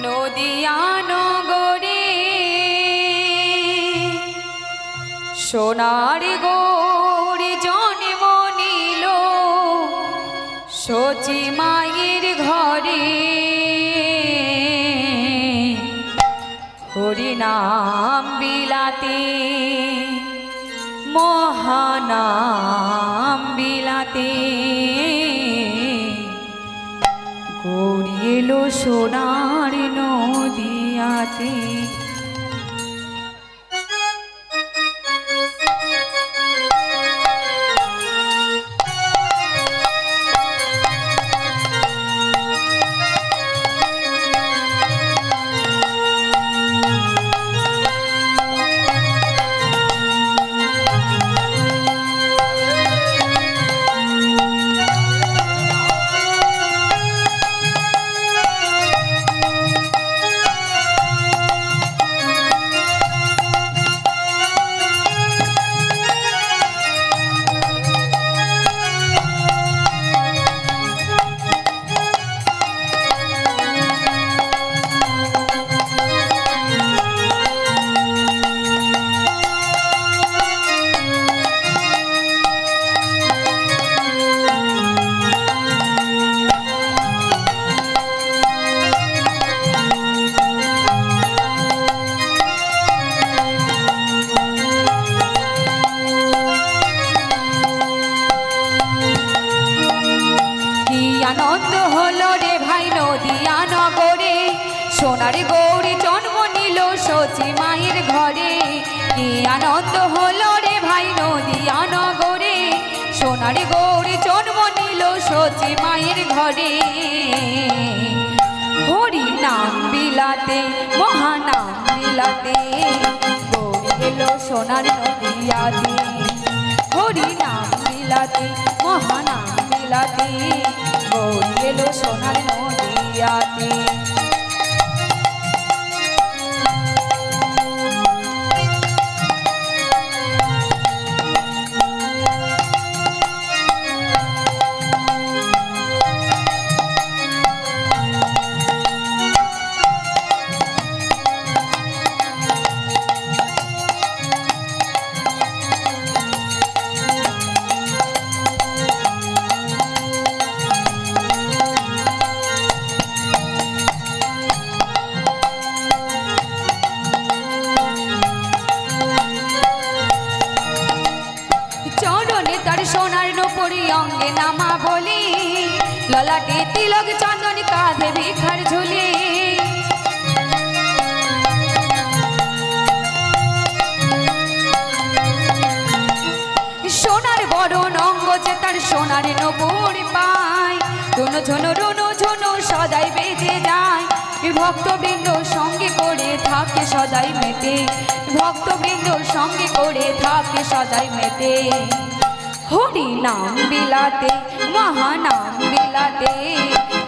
নদিয়া নগরে সোনার গৌরী জন্ম নিল সচি মায়ের ঘরে। হরিনাম বিলাতে মহানাম বিলাতে গৌরী এলো সোনার নদিয়াতে। আনন্দ হলো রে ভাই নদিয়া নগরে সোনার গৌরী জন্ম নিল সচি মায়ের ঘরে। কি আনন্দ হলো রে ভাই নদিয়া নগরে সোনার গৌরী জন্ম নিল সচি মায়ের ঘরে। হরি নাম বিলাতে মহানাম বিলাতে গৌরী এলো সোনার নদিয়াতে। হরি নাম বিলাতে মহানাম বিলাতে গৌরী এলো সোনার নদিয়াতে। সোনার নূপুরি অঙ্গে নামা বলি ললাটে তিলক চন্দন কাঁধে ভিখার ঝুলি। সোনার বরণ অঙ্গ যে তার সোনার নূপুরি পায় রুনু ঝুনু রুনু ঝুনু সদাই বেজে যায়। ভক্তবৃন্দ সঙ্গে করে থাকে সদাই মেতে ভক্তবৃন্দ সঙ্গে করে থাকে সদাই মেতে। হরি নাম বিলাতে মহানাম বিলাতে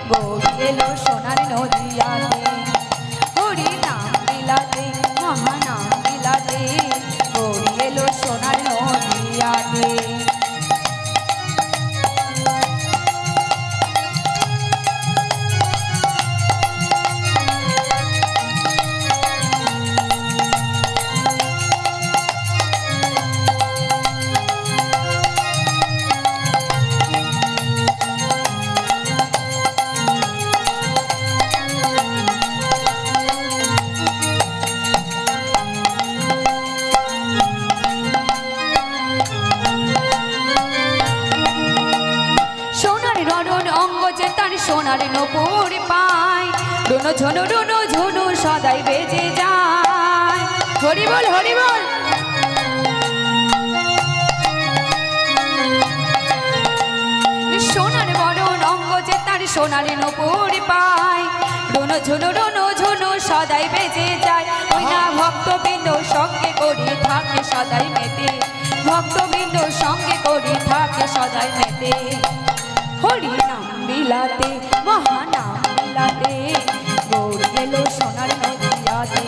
গৌরী এলো সোনার নদিয়াতে। হরি নাম বিলাতে মহানাম বিলাতে গৌরী এলো সোনার নদিয়াতে। সোনার নূপুর পায় রুনু ঝুনু রুনু ঝুনু সদাই বেজে যায়। হরি বল হরি বল। সোনার বরণ অঙ্গ যে তার সোনার নূপুর পায় রুনু ঝুনু রুনু ঝুনু সদাই বেজে যায়। ওই না ভক্তবৃন্দ সঙ্গে করে থাকে সদাই মেতে ভক্তবৃন্দ সঙ্গে করে থাকে সদাই মেতে। হরি নাম বিলাতে মহানাম বিলাতে গৌরী এলো সোনার নদিয়াতে।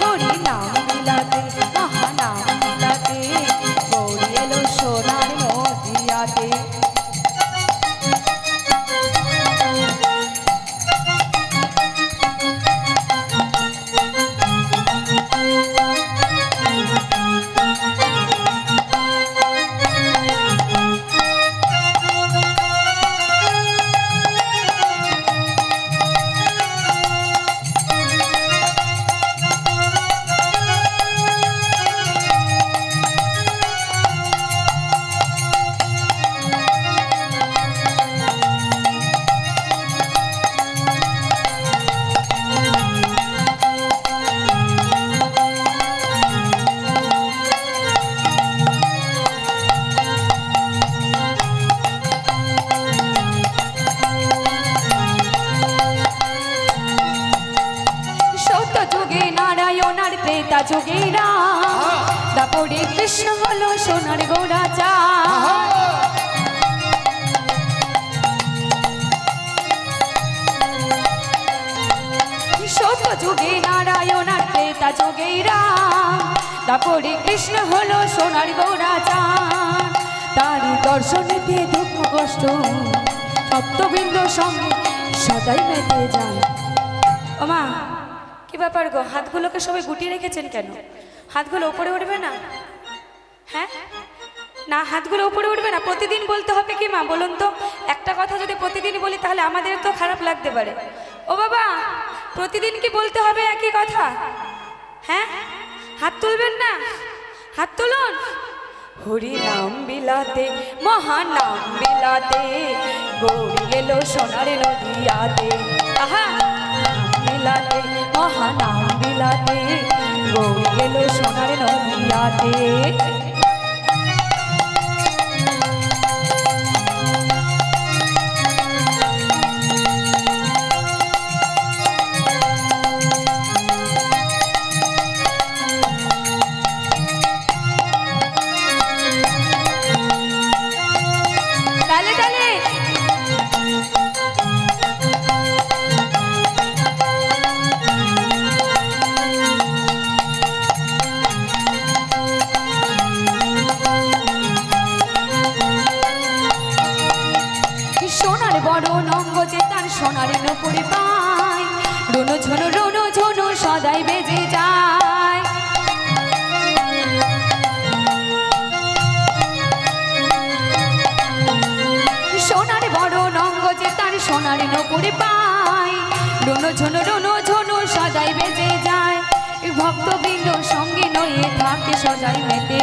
হরি নাম বিলাতে মহানাম বিলাতে গৌরী এলো সোনার নদিয়াতে। ত্রেতা যুগে রাম, দাপরে কৃষ্ণ হলো সোনার গোড়া চাঁদ। সত্য যুগে নারায়ণ আর ত্রেতা যুগে রাম, দাপরে কৃষ্ণ হলো সোনার গোড়া চাঁদ। তার দর্শনেতে দুঃখ কষ্ট সত্যবৃন্দ সঙ্গে সদাই মেতে যায়। ও মা, কি ব্যাপার গো, হাতগুলোকে সবাই গুটিয়ে রেখেছেন কেন? হাতগুলো উপরে উঠবে না? হ্যাঁ না, হাতগুলো উপরে উঠবে না। প্রতিদিন বলতে হবে কি মা বলুন তো? একটা কথা যদি প্রতিদিন বলি তাহলে আমাদের তো খারাপ লাগতে পারে। ও বাবা, প্রতিদিন কি বলতে হবে একই কথা? হ্যাঁ, হাত তুলবেন না? হাত তুলুন। হরি নাম বিলাতে মহানাম বিলাতে, গৌরী এলো সোনার নদিয়াতে। আহা, বিলাতে মহানাম বিলাতে, গৌরী এলো সোনার নদিয়াতে। সোনার নপুরি পায়, রুনু ঝুনু সদাই বেজে যায়। সোনার বড় নঙ্গ যে তার সোনার নপুরি পায়, রুনু ঝুনু সদাই বেজে যায়। ভক্তবৃন্দ সঙ্গে লয়ে থাকে সদাই মেতে,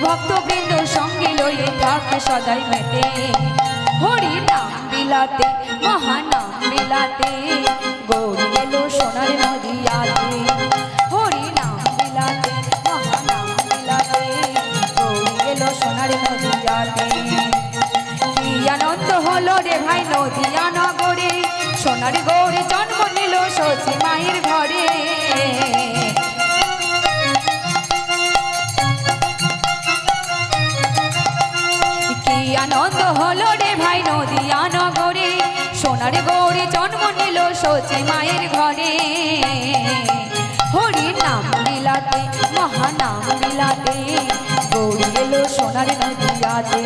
ভক্তবৃন্দ সঙ্গে লয়ে থাকে সদাই মেতে। হরি নাম বিলাতে মহানাম বিলাতে, গৌরী এলো সোনার নদিয়াতে। হরি নাম বিলাতে মহানাম বিলাতে, গৌরী এলো সোনার নদিয়াতে। কি আনন্দ হলো রে ভাই নদিয়া নগরে, সোনার গৌরী জন্ম নিল সচি মায়ের ঘরে। কি আনন্দ হলো রে ভাই নদিয়া নগরে, সোনার গৌরী জন্ম নিল সচি মায়ের ঘরে। হরি নাম বিলাতে মহানাম বিলাতে, গৌরী এলো সোনার নদিয়াতে।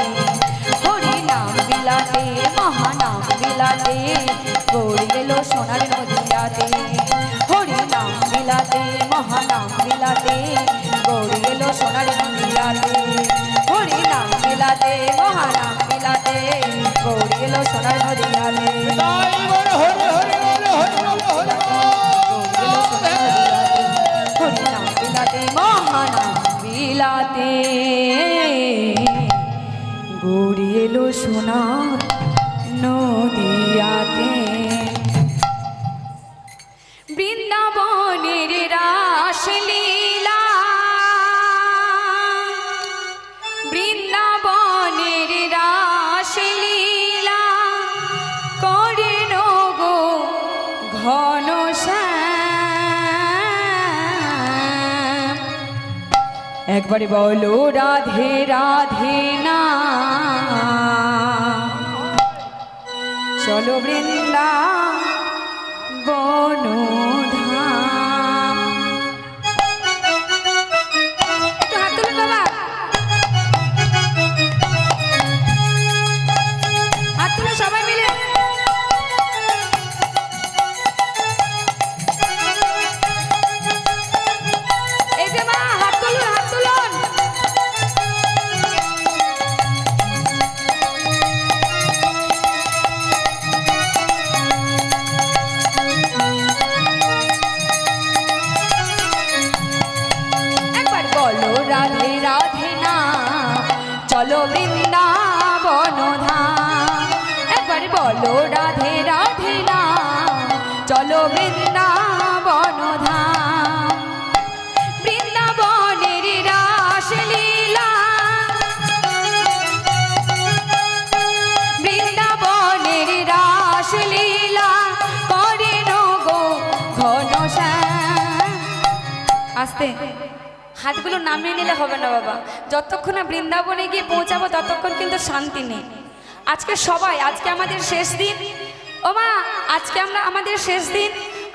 হরি নাম বিলাতে মহানাম বিলাতে, গৌরী এলো সোনার নদিয়াতে। হরি নাম বিলাতে মহানাম বিলাতে, গৌরী এলো সোনার নদিয়াতে। হরি নাম বিলাতে মহানাম বিলাতে, গৌরী এলো সোনার নদিয়াতে। হরি নাম বিলাতে মহানাম বিলাতে, গৌরী এলো সোনার নদিয়াতে। বৃন্দাবনের রাসলীলা, বৃন্দাবনের রাসলীলা করেন গো ঘনশ্যাম। একবারে বলো রাধে রাধে না, চলো বৃন্দাবন ধাম। একটু হাত তুলুন বাবা, হাত তুলুন সবাই মিলে। এই যে মা, হাত তুলুন, হাত তুলুন। একবার বলো রাধে রাধে না, চলো বৃন্দাবন ধাম। একবার বলো রাধে রাধে না, চলো বৃন্দাবন ধাম। বৃন্দাবনের রাসলীলা, বৃন্দাবনের রাসলীলা করেন গো ঘনশ্যাম। আস্তে, হাতগুলো নামিয়ে নিলে হবে না বাবা, যতক্ষণ না বৃন্দাবনে গিয়ে পৌঁছাবো ততক্ষণ কিন্তু শান্তি নেই। আজকে আমাদের শেষ দিন, ও মা, আজকে আমাদের শেষ দিন।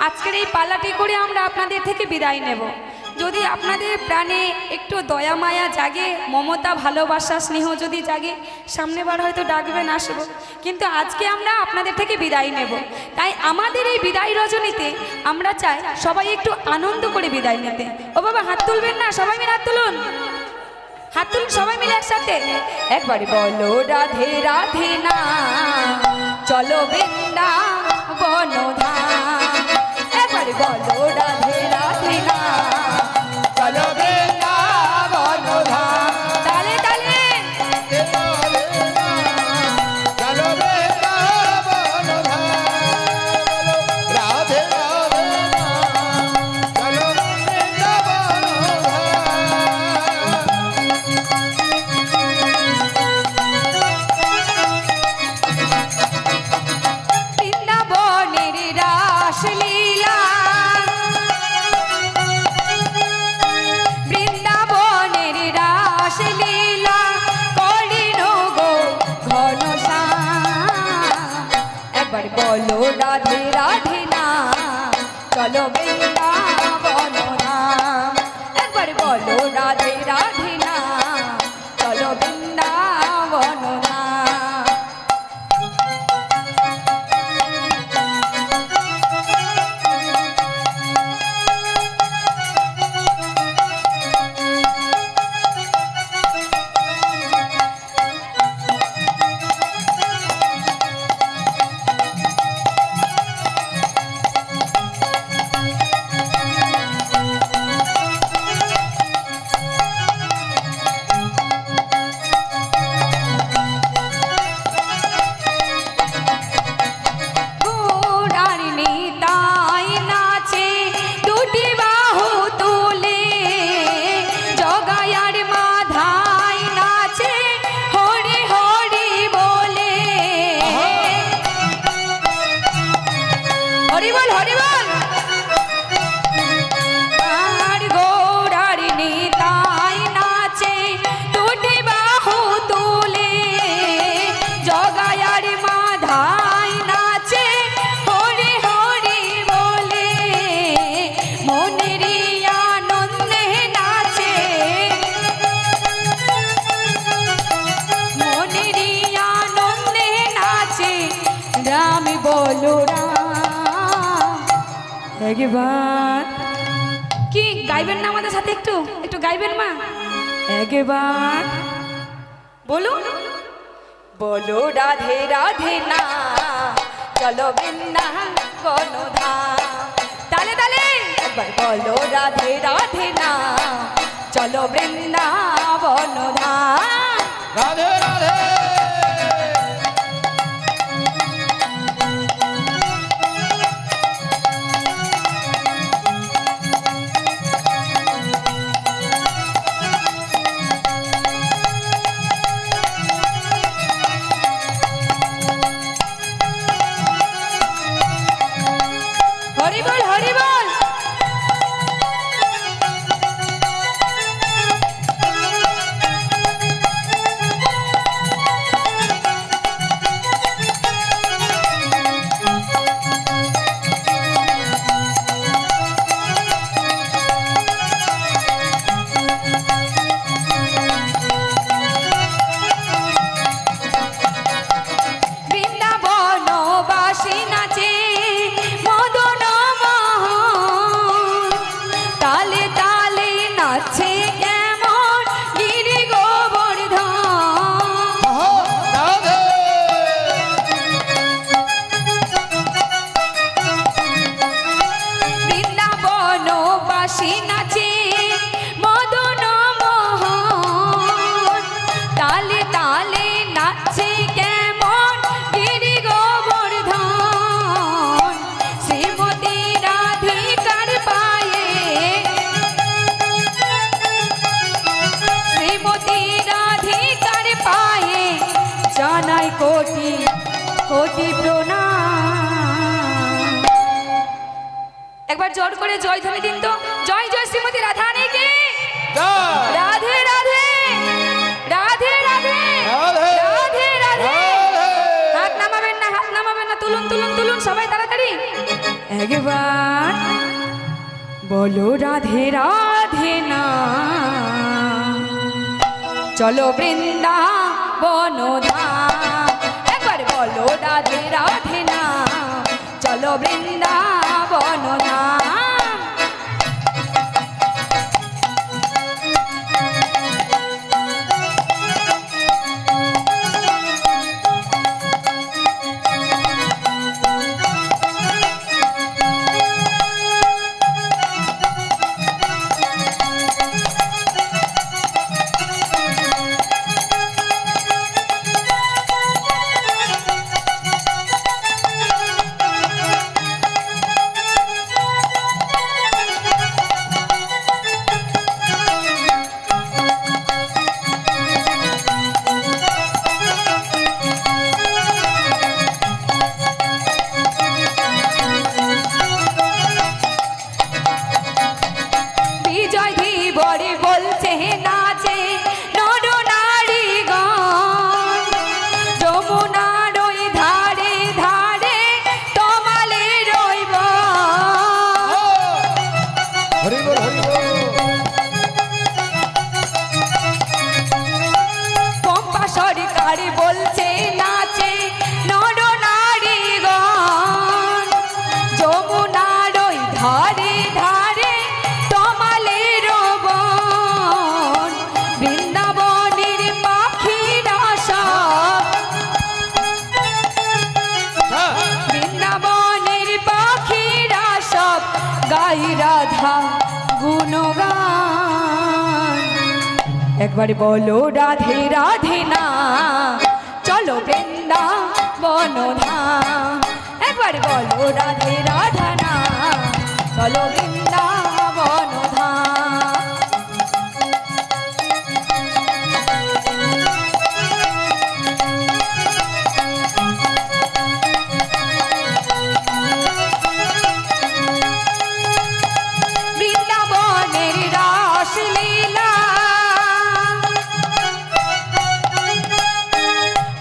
আজকের এই পালাটি করে আমরা আপনাদের থেকে বিদায় নেব। যদি আপনাদের প্রাণে একটু দয়া মায়া জাগে, মমতা ভালোবাসা স্নেহ যদি জাগে, সামনেবার হয়তো ডাকবেন, আসবো। কিন্তু আজকে আমরা আপনাদের থেকে বিদায় নেব। তাই আমাদের এই বিদায় রজনীতে আমরা চাই সবাই একটু আনন্দ করে বিদায় নিতে। ও বাবা, হাত তুলবেন না? সবাই মিলে হাত তুলুন, হাত তুলুন সবাই মিলে একসাথে। একবার বলো রাধে রাধে না, চলো বৃন্দাবন ধাম। একবার বলো রাধে রাধে না, চলো বৃন্দাবন ধাম। তালে তালে চলো বৃন্দাবন ধাম, রাধে রাধে চলো বৃন্দাবন বৃন্দাবনের রাসলীলা, বৃন্দাবনের রাসলীলা করিল গো ঘনশ্যাম। একবার বলো রাধে রাধে না, চলো বৃন্দাবন ধাম। একবার বলো রাধে রাধে না, চলো বৃন্দাবন ধাম। একবার কি গাইবেন না আমাদের সাথে? একটু একটু গাইবেন মা, একবার বলুন। বলো রাধে রাধে না, চলো বৃন্দাবন ধাম। তালে তালে একবার বলো রাধে রাধে না, চলো বৃন্দাবন ধাম। রাধে রাধে হরি বল, হরি বল। বৃন্দাবনবাসী নাচে মদন মোহন, তালে তালে নাচে কেমন গিরি গোবর্ধন। রাধে বৃন্দাবনবাসী নাচে মদন মোহন, তালে তালে নাচে কেমন গিরি গোবর্ধন। শ্রীমতী রাধিকার পায়ে, শ্রীমতী রাধিকার পায়ে জানাই কোটি কোটি প্রণাম। একবার জোর করে জয় ধ্বনি দিন তো, জয় জয় শ্রীমতী রাধা কি জয় রাধে রাধে রাধে রাধে রাধে রাধে রাধে। রাধে। হাত নামাবেন না, হাত নামাবেন না, তুলুন তুলুন তুলুন সবাই তাড়াতাড়ি। একবার বলো রাধে রাধে না, চলো বৃন্দাবন ধাম। একবার বলো রাধে রাধে না, চলো বৃন্দাবন ধাম। বিজয় ধীবরে বলছে নাচে নর নারীগণ, যমুনার ওই ধারে ধারে তমালের ওই বন। হরি বল হরি বল। পম্পা সরকার বলছে নাচে নর নারীগণ, যমুনার ওই ধারে ধারে তমালের বন। বৃন্দাবনের পাখিরা সব, হ্যাঁ। বৃন্দাবনের পাখিরা সব গাই রাধা গুণগান। একবার বলো রাধে রাধে না, চলো বৃন্দাবন ধাম। একবার বলো রাধে রাধা না, চলো বৃন্দাবন ধাম। বৃন্দাবনের রাসলীলা,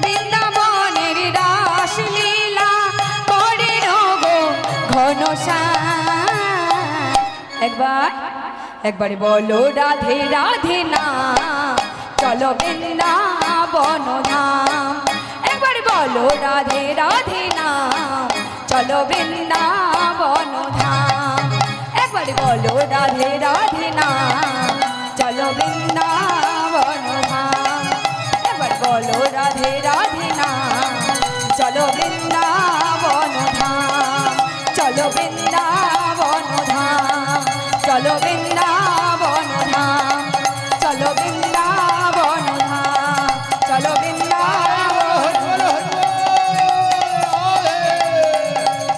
বৃন্দাবনের রাসলীলা করে রগো ঘনশ্যাম। একবার বলো রাধে রাধে না, চলো বৃন্দাবন ধাম। একবার বলো রাধে রাধে না, চলো বৃন্দাবন ধাম। একবার বলো রাধে রাধে না, চলো বৃন্দাবন ধাম। একবার বলো রাধে রাধে না, চলো বৃন্দাবন ধাম। চলো বৃন্দাবন ধাম, চলো বৃন্দাবন ধাম, চলো বৃন্দাবন ধাম, চলো বৃন্দাবন,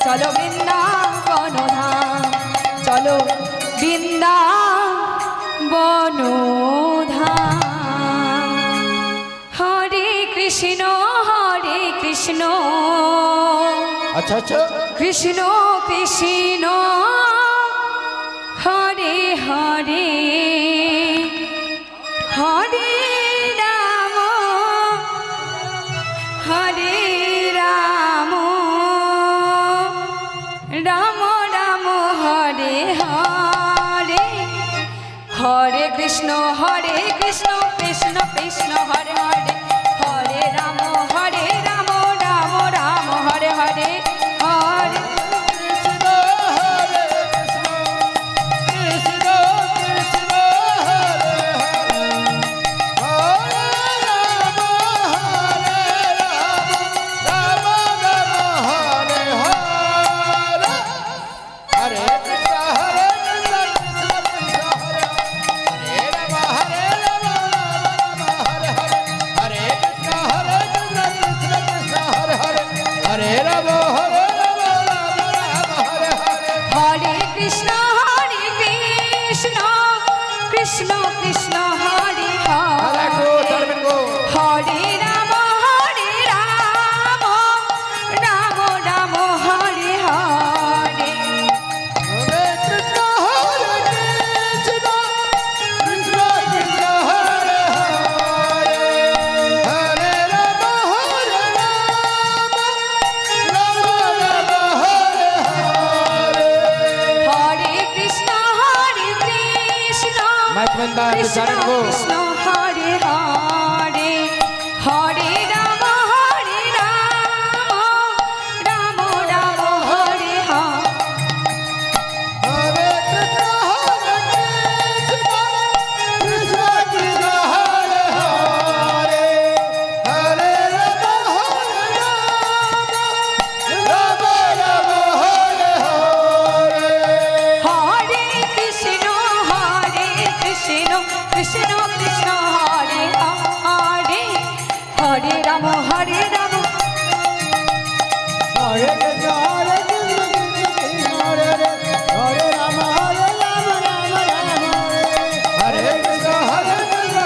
চলো বৃন্দাবন ধাম, চলো বৃন্দাবন ধাম। হরে কৃষ্ণ আচ্ছা আচ্ছা। কৃষ্ণ কৃষ্ণ হরে হরে, হরে রাম হরে রাম, রাম রাম হরে হরে। হরে কৃষ্ণ কৃষ্ণ কৃষ্ণ হরে হরে, হরে রাম রাম রাম হরে হরে হরে। কৃষ্ণ হরে কৃষ্ণ, কৃষ্ণ কৃষ্ণ হরে হরে, হরে রাম রাম রাম হরে হরে। হরে কৃষ্ণ কৃষ্ণ কৃষ্ণ হরে হরে, হরে রাম রাম হরে হরে, হরে কৃষ্ণ কৃষ্ণ কৃষ্ণ হরে হরে, হরে রাম রাম রাম হরে হরে। হরে কৃষ্ণ কৃষ্ণ কৃষ্ণ হরে আর একটু হরে, চড়বেন গো। হরে রাম রাম রাম হরে হরে। হরে मत बंदा कृष्ण चरण को कृष्ण हरे हरे हरे राम राम राम हरे हरे हरे कृष्ण कृष्ण हरे हरे हरे राम राम राम हरे हरे हरे कृष्ण कृष्ण कृष्ण कृष्ण हरे हरे हरे राम हरे राम हरे कृष्ण हरे राम हरे राम राम राम हरे कृष्ण कृष्ण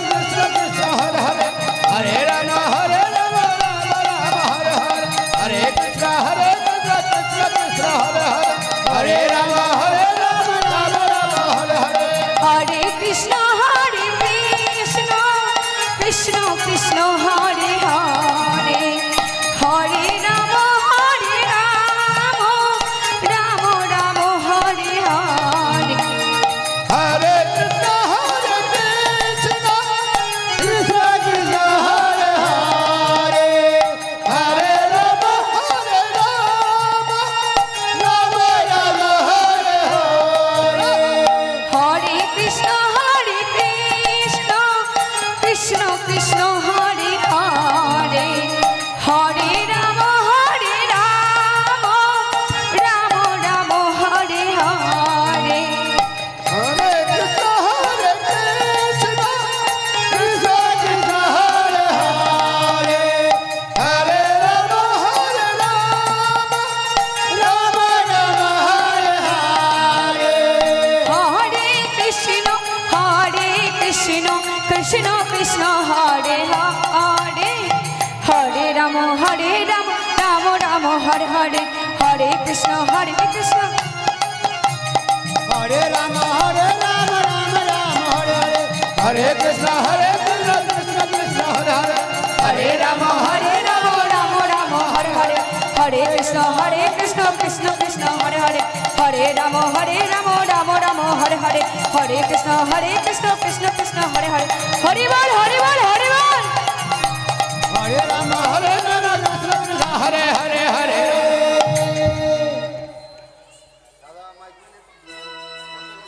कृष्ण हरे हरे हरे राम राम राम हरे हरे हरे कृष्ण कृष्ण कृष्ण हरे हरे हरे राम राम राम हरे हरे हरे कृष्ण कृष्ण कृष्ण हरे हरे हरे राम राम राम हरे हरे हरे कृष्ण कृष्ण कृष्ण हरे हरे हरे राम राम राम हरे हरे हरे कृष्ण कृष्ण कृष्ण हरे हरे हरे राम राम राम हरे हरे हरे कृष्ण कृष्ण कृष्ण हरे हरे हरे राम राम राम हरे हरे हरे कृष्ण कृष्ण कृष्ण हरे हरे हरे राम राम राम हरे हरे हरे कृष्ण हरे राम राम राम हरे हरे हरे कृष्ण कृष्ण कृष्ण हरे हरे हरे राम राम राम हरे हरे हरे कृष्ण कृष्ण कृष्ण हरे हरे हरे राम राम राम हरे हरे हरे कृष्ण कृष्ण कृष्ण कृष्ण हरे हरे हरि बोल